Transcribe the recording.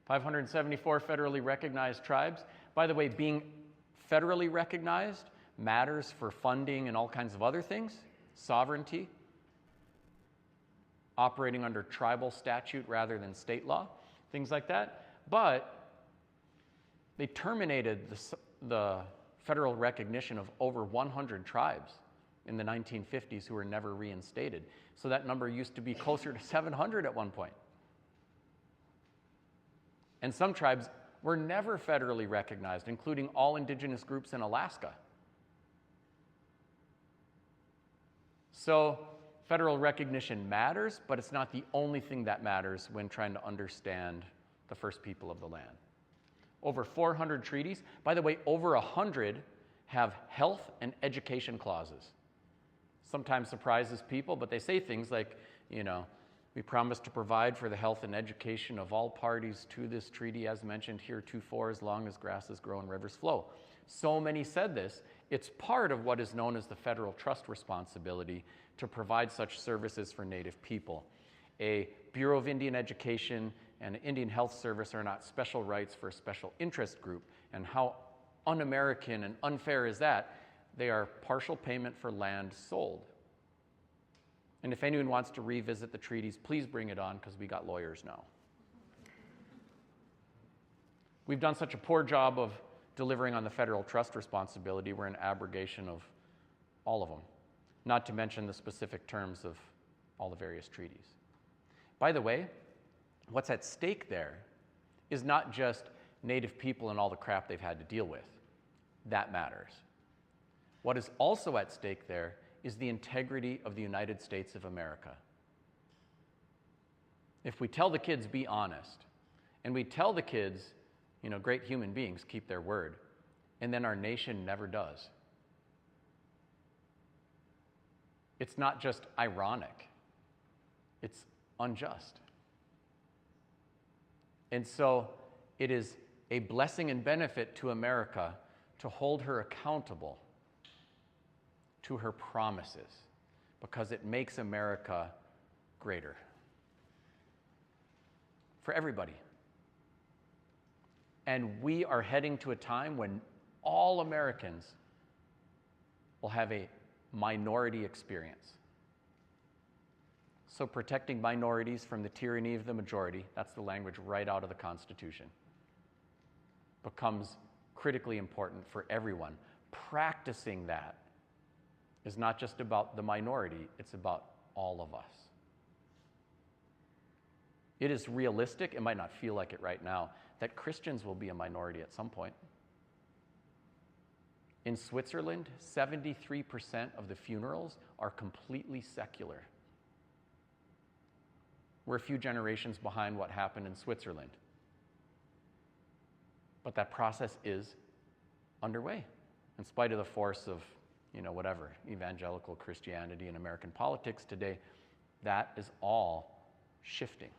574 federally recognized tribes. By the way, being federally recognized matters for funding and all kinds of other things, sovereignty, operating under tribal statute rather than state law, things like that. But they terminated the federal recognition of over 100 tribes in the 1950s who were never reinstated. So that number used to be closer to 700 at one point. And some tribes were never federally recognized, including all indigenous groups in Alaska. So federal recognition matters, but it's not the only thing that matters when trying to understand the first people of the land. Over 400 treaties. By the way, over 100 have health and education clauses. Sometimes surprises people, but they say things like, we promise to provide for the health and education of all parties to this treaty, as mentioned heretofore, as long as grasses grow and rivers flow. So many said this. It's part of what is known as the federal trust responsibility to provide such services for Native people. A Bureau of Indian Education and an Indian Health Service are not special rights for a special interest group. And how un-American and unfair is that? They are partial payment for land sold. And if anyone wants to revisit the treaties, please bring it on, because we got lawyers now. We've done such a poor job of delivering on the federal trust responsibility, we're an abrogation of all of them, not to mention the specific terms of all the various treaties. By the way, what's at stake there is not just Native people and all the crap they've had to deal with. That matters. What is also at stake there is the integrity of the United States of America. If we tell the kids, be honest, and we tell the kids, great human beings keep their word, and then our nation never does, it's not just ironic, it's unjust. And so it is a blessing and benefit to America to hold her accountable to her promises, because it makes America greater for everybody. And we are heading to a time when all Americans will have a minority experience. So protecting minorities from the tyranny of the majority, that's the language right out of the Constitution, becomes critically important for everyone. Practicing that is not just about the minority, it's about all of us. It is realistic, it might not feel like it right now, that Christians will be a minority at some point. In Switzerland, 73% of the funerals are completely secular. We're a few generations behind what happened in Switzerland. But that process is underway, in spite of the force of evangelical Christianity and American politics today. That is all shifting.